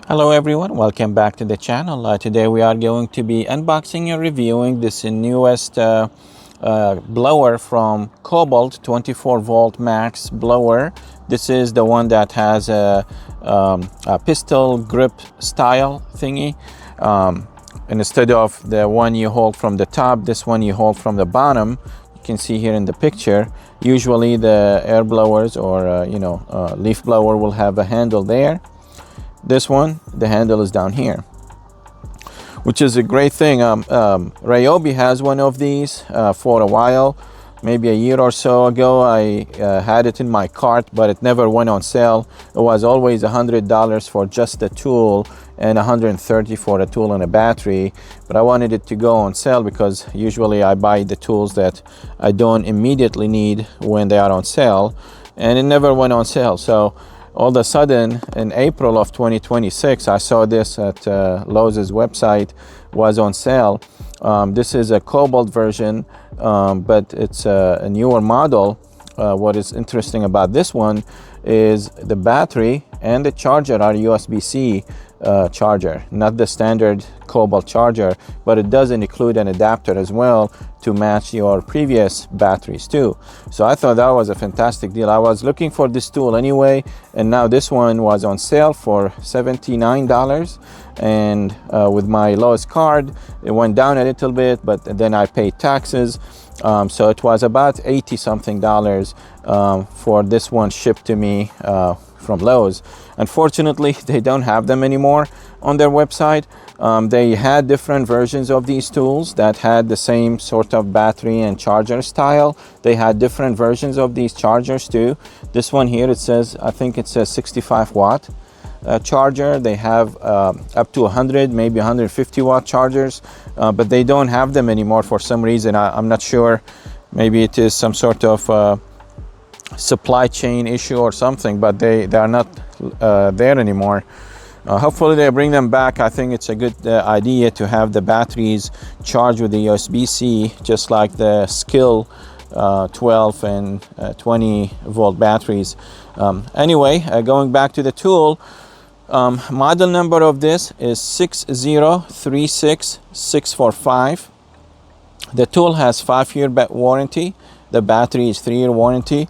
Hello everyone, welcome back to the channel. Today we are going to be unboxing and reviewing this newest blower from Kobalt 24V Max blower. This is the one that has a pistol grip style thingy. Instead of the one you hold from the top, this one you hold from the bottom. You can see here in the picture. Usually the air blowers or leaf blower will have a handle there. This one, the handle is down here, which is a great thing. Ryobi has one of these for a while, maybe a year or so ago. I had it in my cart, but it never went on sale. It was always $100 for just the tool and $130 for a tool and a battery. But I wanted it to go on sale because usually I buy the tools that I don't immediately need when they are on sale, and it never went on sale. So all of a sudden, in April of 2026, I saw this at Lowe's website, was on sale. This is a Kobalt version, but it's a newer model. What is interesting about this one is the battery and the charger are USB-C charger, not the standard Kobalt charger, but it does include an adapter as well to match your previous batteries too. So I thought that was a fantastic deal. I was looking for this tool anyway, and now this one was on sale for $79, and with my Lowe's card it went down a little bit, but then I paid taxes, so it was about $80 something for this one shipped to me from Lowe's. Unfortunately, they don't have them anymore on their website. They had different versions of these tools that had the same sort of battery and charger style. They had different versions of these chargers too. This one here, it says, I think it says 65 watt charger. They have up to 100, maybe 150 watt chargers, but they don't have them anymore for some reason. I'm not sure. Maybe it is some sort of supply chain issue or something, but they are not there anymore. Hopefully they bring them back. I think it's a good idea to have the batteries charged with the USB-C, just like the Skill 12 and 20 volt batteries. Anyway, going back to the tool, model number of this is 6036645. The tool has 5-year warranty. The battery is 3-year warranty.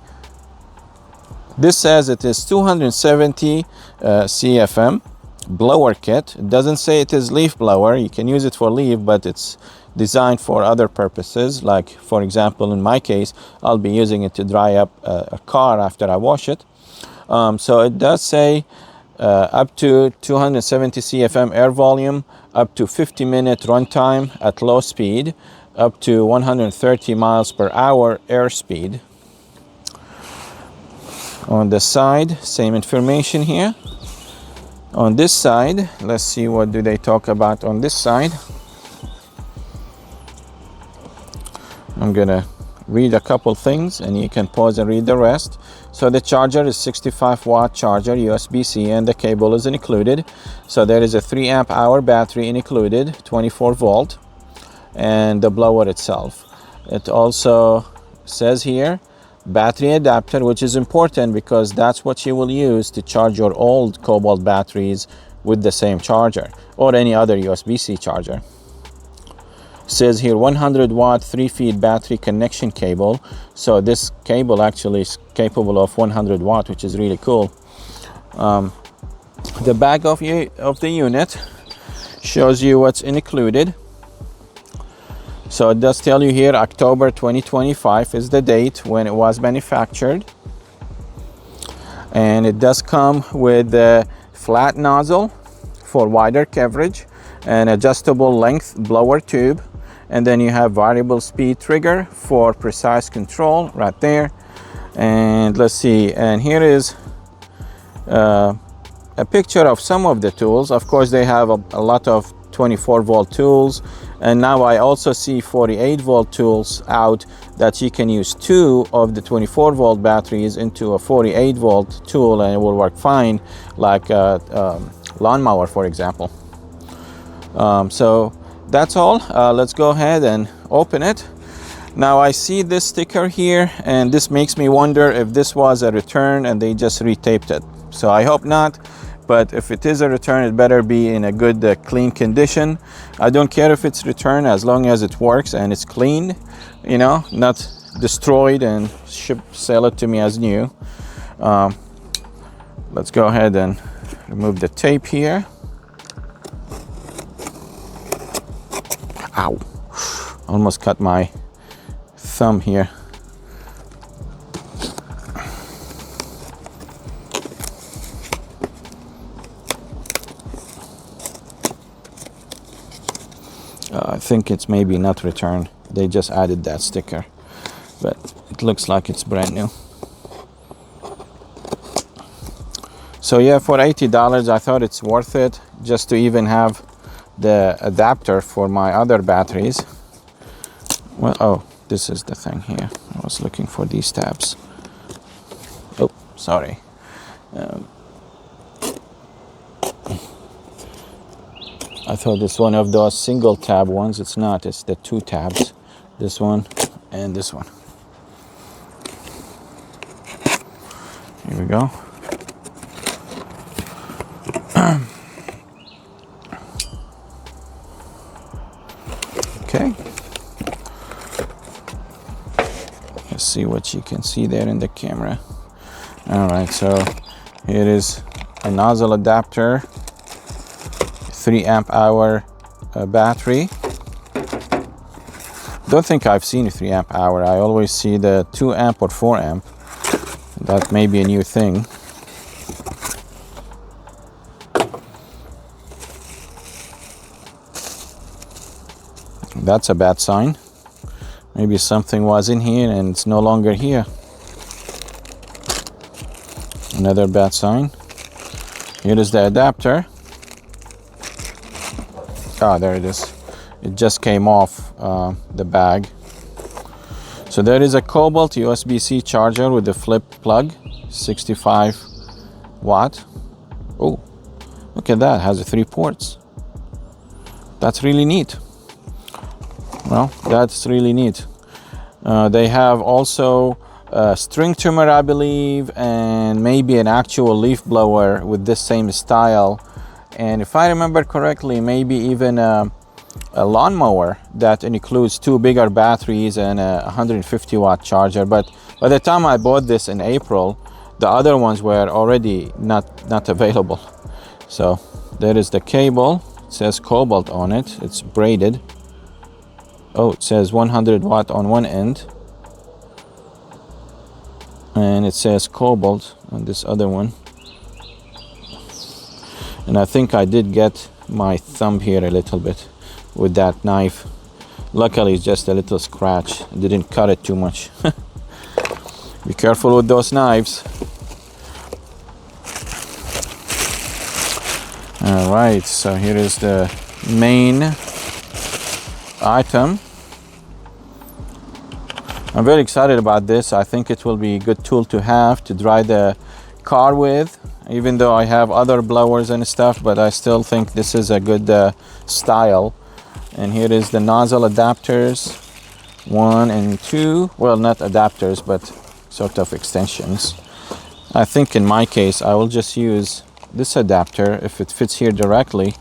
This says it is 270 CFM blower kit. It doesn't say it is leaf blower. You can use it for leaf, but it's designed for other purposes. Like, for example, in my case, I'll be using it to dry up a car after I wash it. So it does say up to 270 CFM air volume, up to 50-minute runtime at low speed, up to 130 miles per hour airspeed. On the side, same information here. On this side, let's see what do they talk about on this side. I'm gonna read a couple things and you can pause and read the rest. So the charger is 65 watt charger, USB-C, and the cable is included. So there is a 3 amp hour battery included, 24 volt, and the blower itself. It also says here battery adapter, which is important because that's what you will use to charge your old Kobalt batteries with the same charger or any other USB-C charger. Says here 100 watt 3-feet battery connection cable. So this cable actually is capable of 100 watt, which is really cool. The back of the unit shows you what's included. So it does tell you here October 2025 is the date when it was manufactured. And it does come with a flat nozzle for wider coverage, an adjustable length blower tube, and then you have variable speed trigger for precise control right there. And let's see, and here is a picture of some of the tools. Of course, they have a lot of 24 volt tools, and now I also see 48 volt tools out that you can use 2 of the 24 volt batteries into a 48 volt tool and it will work fine, like a lawnmower, for example. So that's all. Let's go ahead and open it. Now I see this sticker here, and this makes me wonder if this was a return and they just retaped it. So I hope not, but if it is a return, it better be in a good clean condition. I don't care if it's returned as long as it works and it's clean, you know, not destroyed and sell it to me as new. Let's go ahead and remove the tape here. Ow, almost cut my thumb here. I think it's maybe not returned. They just added that sticker, but it looks like it's brand new. So yeah, for $80, I thought it's worth it just to even have the adapter for my other batteries. Well, oh, this is the thing here. I was looking for these tabs. Oh, sorry. I thought it's one of those single tab ones. It's not, it's the two tabs. This one and this one. Here we go. Okay. Let's see what you can see there in the camera. All right, so here is a nozzle adapter, 3 amp hour battery. Don't think I've seen a 3 amp hour. I always see the 2 amp or 4 amp. That may be a new thing. That's a bad sign. Maybe something was in here and it's no longer here. Another bad sign. Here is the adapter. Ah, there it is. It just came off the bag. So there is a Kobalt USB-C charger with a flip plug, 65 watt. Oh, look at that, has 3 ports. That's really neat. Well, that's really neat. They have also a string trimmer, I believe, and maybe an actual leaf blower with this same style. And if I remember correctly, maybe even a lawnmower that includes 2 bigger batteries and a 150 watt charger. But by the time I bought this in April, the other ones were already not available. So there is the cable. It says Kobalt on it. It's braided. Oh, it says 100 watt on one end. And it says Kobalt on this other one. And I think I did get my thumb here a little bit with that knife. Luckily, it's just a little scratch. I didn't cut it too much. Be careful with those knives. All right, so here is the main item. I'm very excited about this. I think it will be a good tool to have to dry the car with, even though I have other blowers and stuff, but I still think this is a good style. And here is the nozzle adapters, 1 and 2. Well, not adapters, but sort of extensions. I think in my case, I will just use this adapter. If it fits here directly,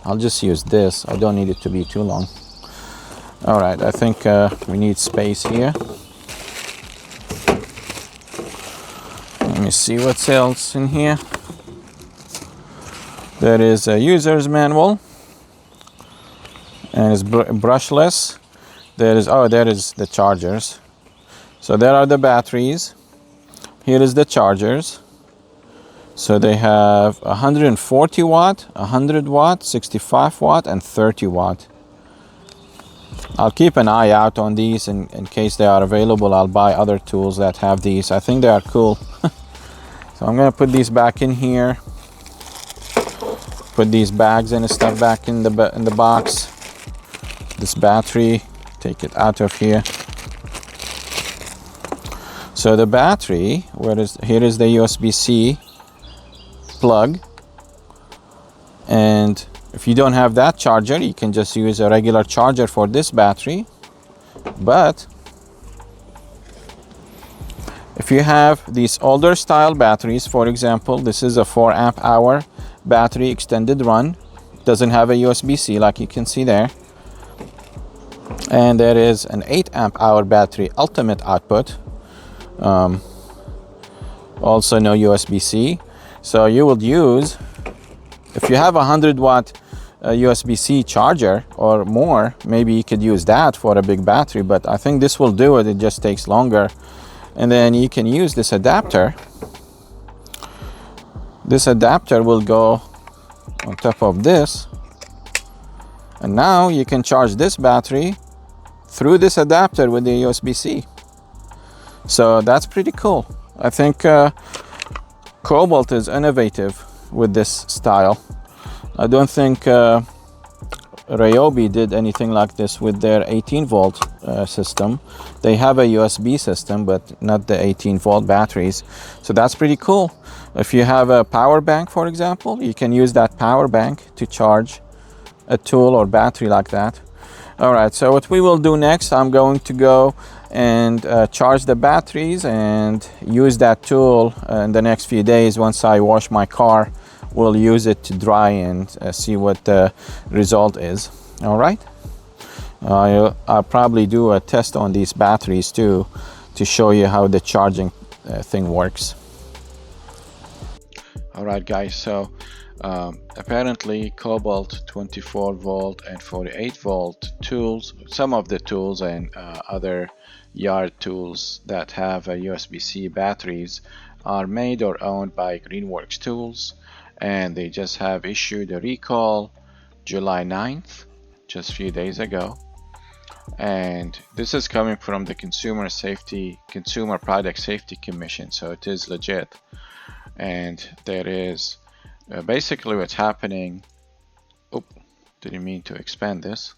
I'll just use this. I don't need it to be too long. All right, I think we need space here. Let me see what else in here. There is a user's manual, and it's brushless. There is the chargers. So there are the batteries. Here is the chargers. So they have 140 watt, 100 watt, 65 watt, and 30 watt. I'll keep an eye out on these in case they are available. I'll buy other tools that have these. I think they are cool. So I'm gonna put these back in here. Put these bags and stuff back in the box. This battery, take it out of here. So the battery, here is the USB-C plug. And if you don't have that charger, you can just use a regular charger for this battery. But if you have these older style batteries, for example, this is a 4 amp hour battery extended run. Doesn't have a USB-C like you can see there. And there is an 8 amp hour battery ultimate output. Also no USB-C. So you would use, if you have a 100-watt USB-C charger or more, maybe you could use that for a big battery, but I think this will do it. It just takes longer. And then you can use this adapter. This adapter will go on top of this, and now you can charge this battery through this adapter with the USB-C. So that's pretty cool. I think Kobalt is innovative with this style. I don't think Ryobi did anything like this with their 18-volt system. They have a USB system, but not the 18-volt batteries. So that's pretty cool. If you have a power bank, for example, you can use that power bank to charge a tool or battery like that. All right, so what we will do next, I'm going to go and charge the batteries and use that tool in the next few days. Once I wash my car, we'll use it to dry and see what the result is. All right, I'll probably do a test on these batteries too to show you how the charging thing works. All right, guys, so apparently Kobalt 24V and 48V tools, some of the tools and other yard tools that have USB-C batteries are made or owned by Greenworks Tools, and they just have issued a recall July 9th, just a few days ago. And this is coming from the Consumer Product Safety Commission, so it is legit. And there is basically what's happening. Oh, didn't mean to expand this.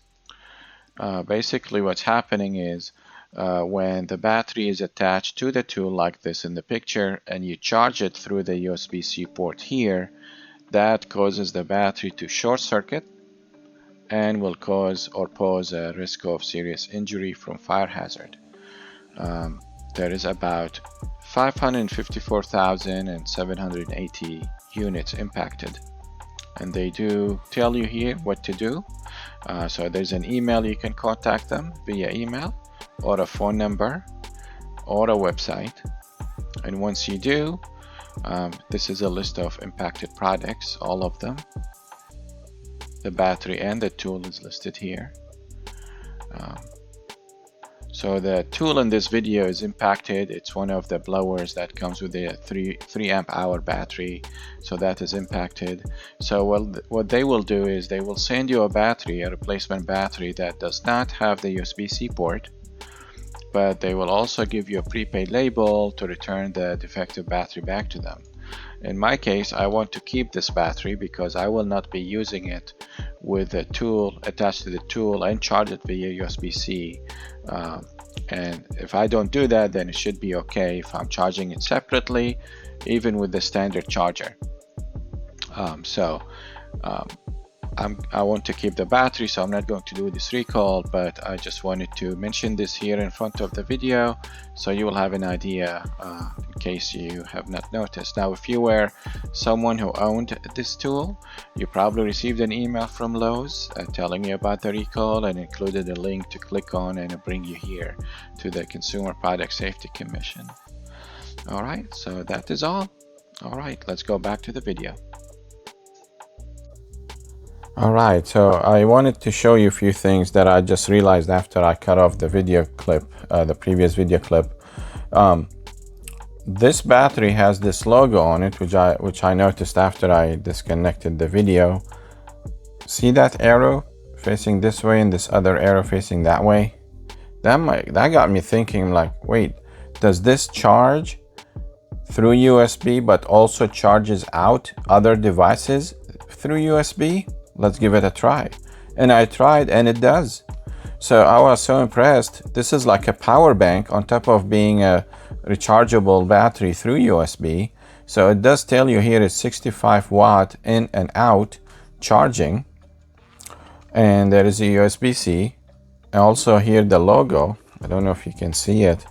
Basically what's happening is when the battery is attached to the tool like this in the picture and you charge it through the USB-C port here, that causes the battery to short circuit and will cause or pose a risk of serious injury from fire hazard. There is about 554,780 units impacted, and they do tell you here what to do. So there's an email, you can contact them via email or a phone number or a website, and once you do, this is a list of impacted products, all of them. The battery and the tool is listed here. So the tool in this video is impacted. It's one of the blowers that comes with a 3 amp hour battery, so that is impacted. So what they will do is they will send you a battery, a replacement battery that does not have the USB-C port, but they will also give you a prepaid label to return the defective battery back to them. In my case, I want to keep this battery because I will not be using it with a tool attached to the tool and charge it via USB-C. And if I don't do that, then it should be okay if I'm charging it separately, even with the standard charger. I want to keep the battery, so I'm not going to do this recall, but I just wanted to mention this here in front of the video so you will have an idea in case you have not noticed. Now, if you were someone who owned this tool, you probably received an email from Lowe's telling you about the recall and included a link to click on and bring you here to the Consumer Product Safety Commission. Alright, so that is all. Alright, let's go back to the video. Alright, so I wanted to show you a few things that I just realized after I cut off the video clip, the previous video clip. This battery has this logo on it, which I noticed after I disconnected the video. See that arrow facing this way and this other arrow facing that way? That got me thinking, like, wait, does this charge through USB but also charges out other devices through USB? Let's give it a try. And I tried and it does. So I was so impressed. This is like a power bank on top of being a rechargeable battery through USB. So it does tell you here it's 65 watt in and out charging. And there is a USB-C. And also here the logo. I don't know if you can see it.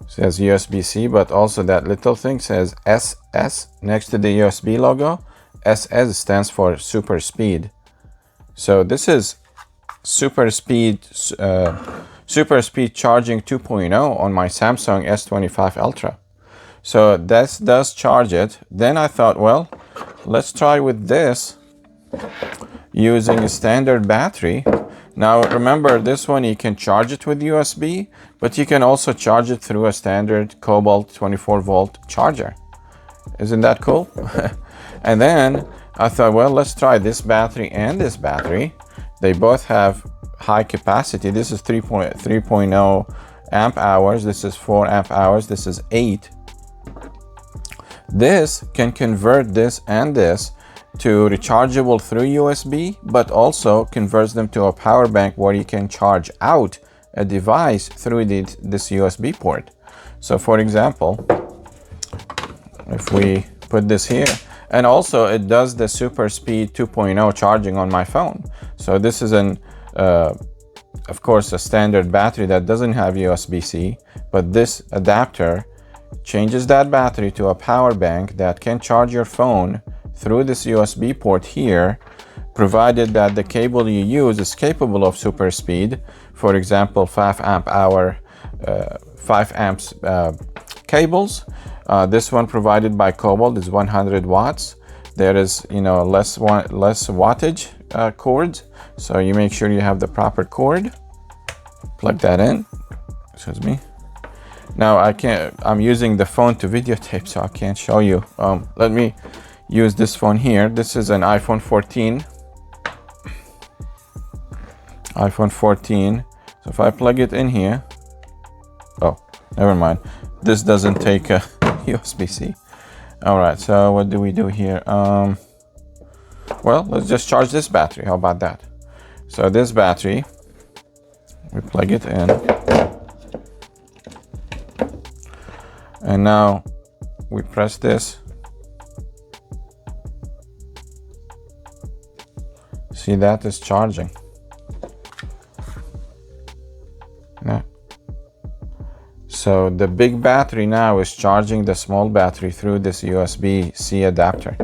It says USB-C, but also that little thing says SS next to the USB logo. SS stands for super speed. So this is super speed charging 2.0 on my Samsung S25 Ultra. So this does charge it. Then I thought, well, let's try with this using a standard battery. Now remember, this one you can charge it with USB, but you can also charge it through a standard Kobalt 24V charger. Isn't that cool? And then I thought, well, let's try this battery and this battery. They both have high capacity. This is 3.0 amp hours. This is 4 amp hours. This is 8. This can convert this and this to rechargeable through USB, but also converts them to a power bank where you can charge out a device through this USB port. So for example, if we put this here, and also it does the super speed 2.0 charging on my phone. So this is of course a standard battery that doesn't have USB-C, but this adapter changes that battery to a power bank that can charge your phone through this USB port here, provided that the cable you use is capable of super speed. For example, 5 amps cables. This one provided by Kobalt is 100 watts. There is, less wattage cords, so you make sure you have the proper cord. Plug that in. Excuse me. Now I'm using the phone to videotape, so I can't show you. Let me use this phone here. This is an iPhone 14. iPhone 14. So if I plug it in here, oh, never mind. This doesn't take a USB-C. All right, so what do we do here? Well, let's just charge this battery. How about that? So this battery, we plug it in. And now we press this. See, that is charging. Yeah. So the big battery now is charging the small battery through this USB-C adapter.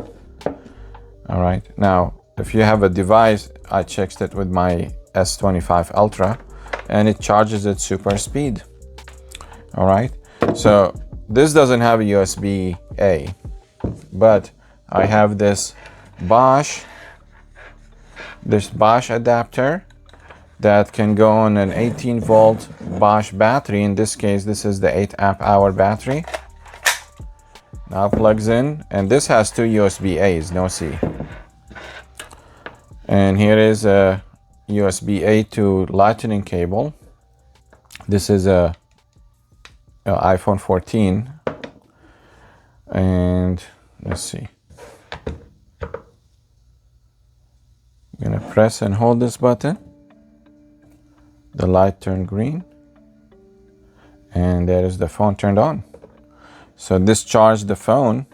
All right. Now, if you have a device, I checked it with my S25 Ultra, and it charges at super speed. All right. So this doesn't have a USB-A, but I have this Bosch adapter that can go on an 18-volt Bosch battery. In this case, this is the 8 amp hour battery. Now plugs in, and this has 2 USB-A's, no C. And here is a USB-A to Lightning cable. This is a iPhone 14, and let's see. I'm gonna press and hold this button. The light turned green, and there is the phone turned on. So this charged the phone,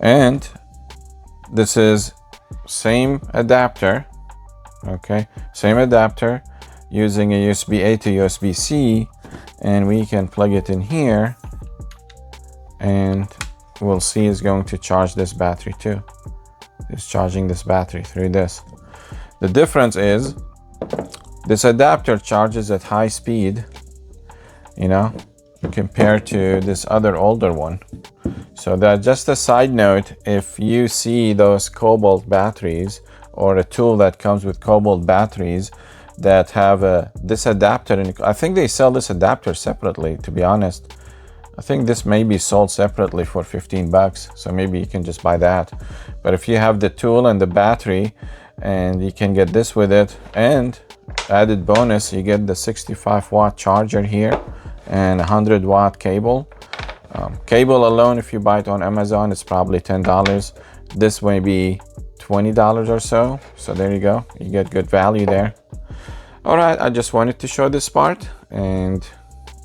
and this is same adapter. Okay, same adapter using a USB-A to USB-C, and we can plug it in here, and we'll see it's going to charge this battery too. It's charging this battery through this. The difference is this adapter charges at high speed, compared to this other older one. So that, just a side note, if you see those Kobalt batteries or a tool that comes with Kobalt batteries that have this adapter, and I think they sell this adapter separately, to be honest. I think this may be sold separately for 15 bucks, so maybe you can just buy that. But if you have the tool and the battery, and you can get this with it, and added bonus, you get the 65 watt charger here and 100 watt cable. Cable alone, if you buy it on Amazon, it's probably $10. This may be $20 or so. So there you go, you get good value there. All right, I just wanted to show this part, and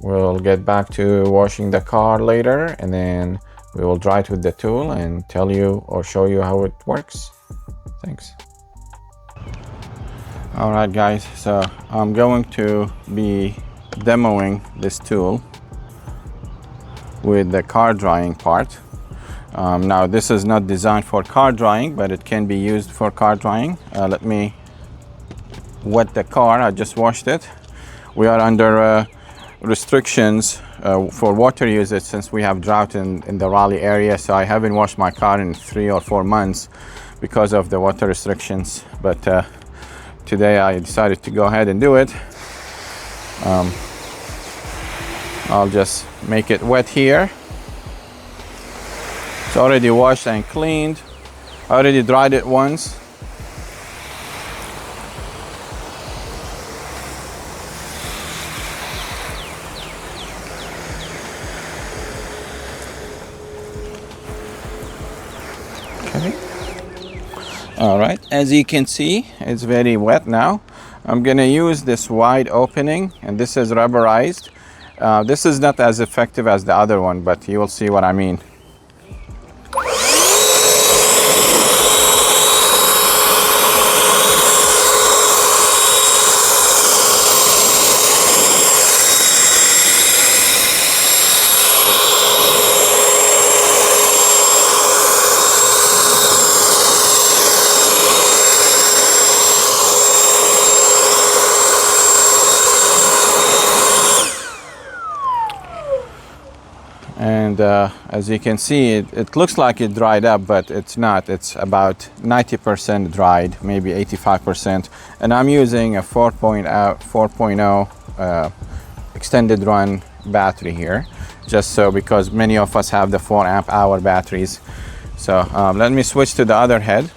we'll get back to washing the car later, and then we will try it with the tool and tell you or show you how it works. Thanks. All right, guys, so I'm going to be demoing this tool with the car drying part. Now this is not designed for car drying, but it can be used for car drying. Let me wet the car. I just washed it. We are under restrictions for water usage since we have drought in the Raleigh area, so I haven't washed my car in 3 or 4 months because of the water restrictions. But today I decided to go ahead and do it. I'll just make it wet here. It's already washed and cleaned. I already dried it once. Okay. All right, as you can see, it's very wet now. I'm gonna use this wide opening, and this is rubberized. This is not as effective as the other one, but you will see what I mean. And as you can see, it looks like it dried up, but it's not. It's about 90% dried, maybe 85%. And I'm using a 4.0 extended run battery here, just so because many of us have the 4 amp hour batteries. So let me switch to the other head.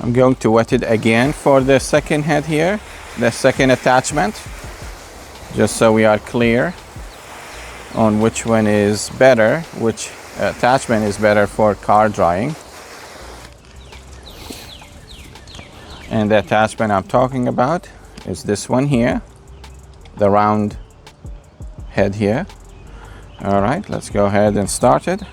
I'm going to wet it again for the second head here, the second attachment, just so we are clear on which one is better, which attachment is better for car drying. And the attachment I'm talking about is this one here, the round head here. All right, let's go ahead and start it.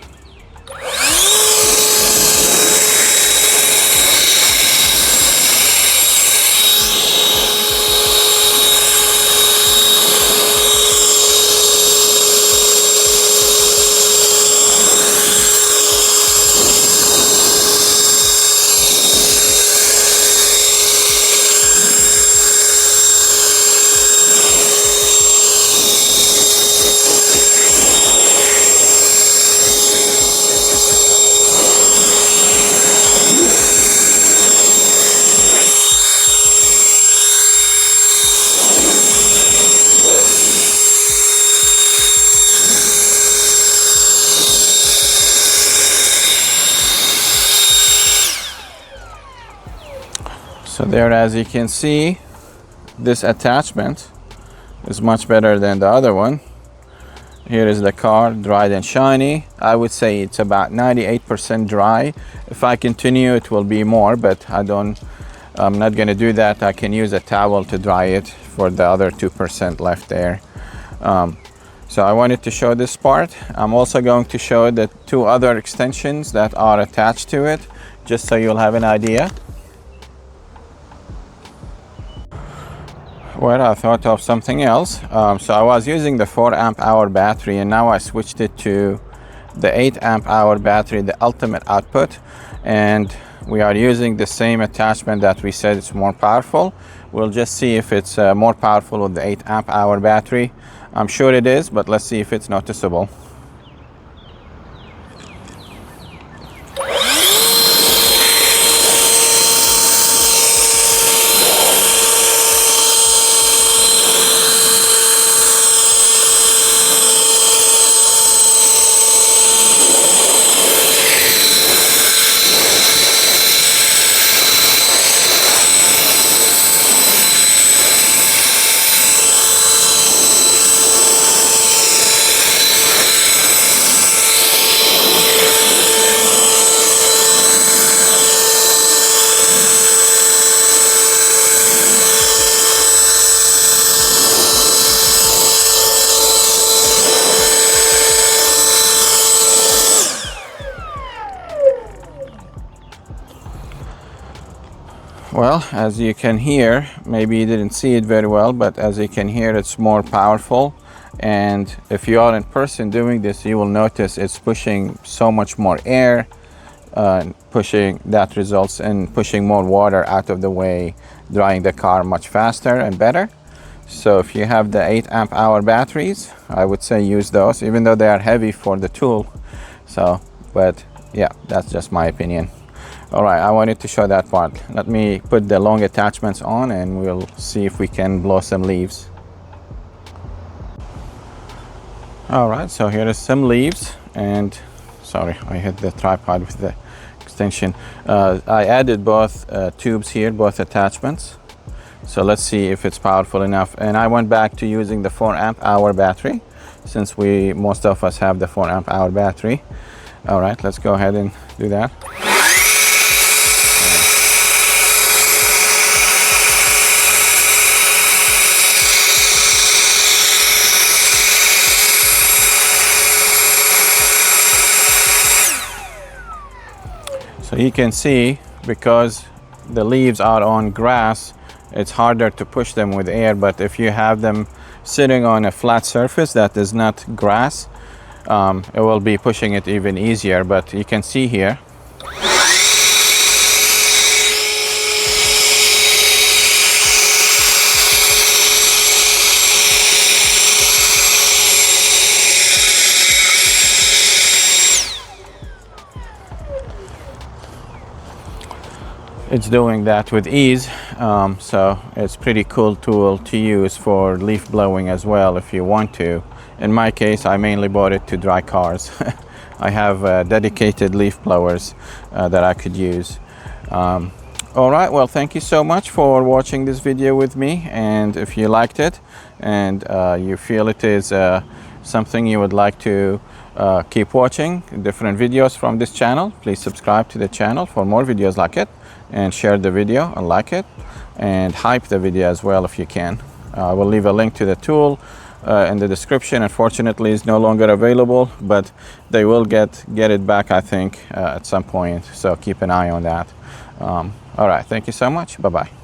So there, as you can see, this attachment is much better than the other one. Here is the car, dried and shiny. I would say it's about 98% dry. If I continue, it will be more, but I'm not gonna do that. I can use a towel to dry it for the other 2% left there. So I wanted to show this part. I'm also going to show the 2 other extensions that are attached to it, just so you'll have an idea. Well, I thought of something else. So I was using the 4 amp hour battery, and now I switched it to the 8 amp hour battery, the ultimate output. And we are using the same attachment that we said it's more powerful. We'll just see if it's more powerful with the 8 amp hour battery. I'm sure it is, but let's see if it's noticeable. Well, as you can hear, maybe you didn't see it very well, but as you can hear, it's more powerful. And if you are in person doing this, you will notice it's pushing so much more air, pushing that results in pushing more water out of the way, drying the car much faster and better. So if you have the 8 amp hour batteries, I would say use those, even though they are heavy for the tool. So, but yeah, that's just my opinion. All right, I wanted to show that part. Let me put the long attachments on and we'll see if we can blow some leaves. All right, so here is some leaves, and sorry, I hit the tripod with the extension. I added both tubes here, both attachments. So let's see if it's powerful enough. And I went back to using the 4 amp hour battery, since most of us have the 4 amp hour battery. All right, let's go ahead and do that. So you can see, because the leaves are on grass, it's harder to push them with air, but if you have them sitting on a flat surface that is not grass, it will be pushing it even easier. But you can see here, it's doing that with ease. So it's pretty cool tool to use for leaf blowing as well if you want to. In my case, I mainly bought it to dry cars. I have dedicated leaf blowers that I could use. All right, well, thank you so much for watching this video with me. And if you liked it and you feel it is something you would like to keep watching different videos from this channel, please subscribe to the channel for more videos like it, and share the video and like it, and hype the video as well if you can. I will leave a link to the tool in the description. Unfortunately, it's no longer available, but they will get it back, I think, at some point. So keep an eye on that. All right, thank you so much. Bye-bye.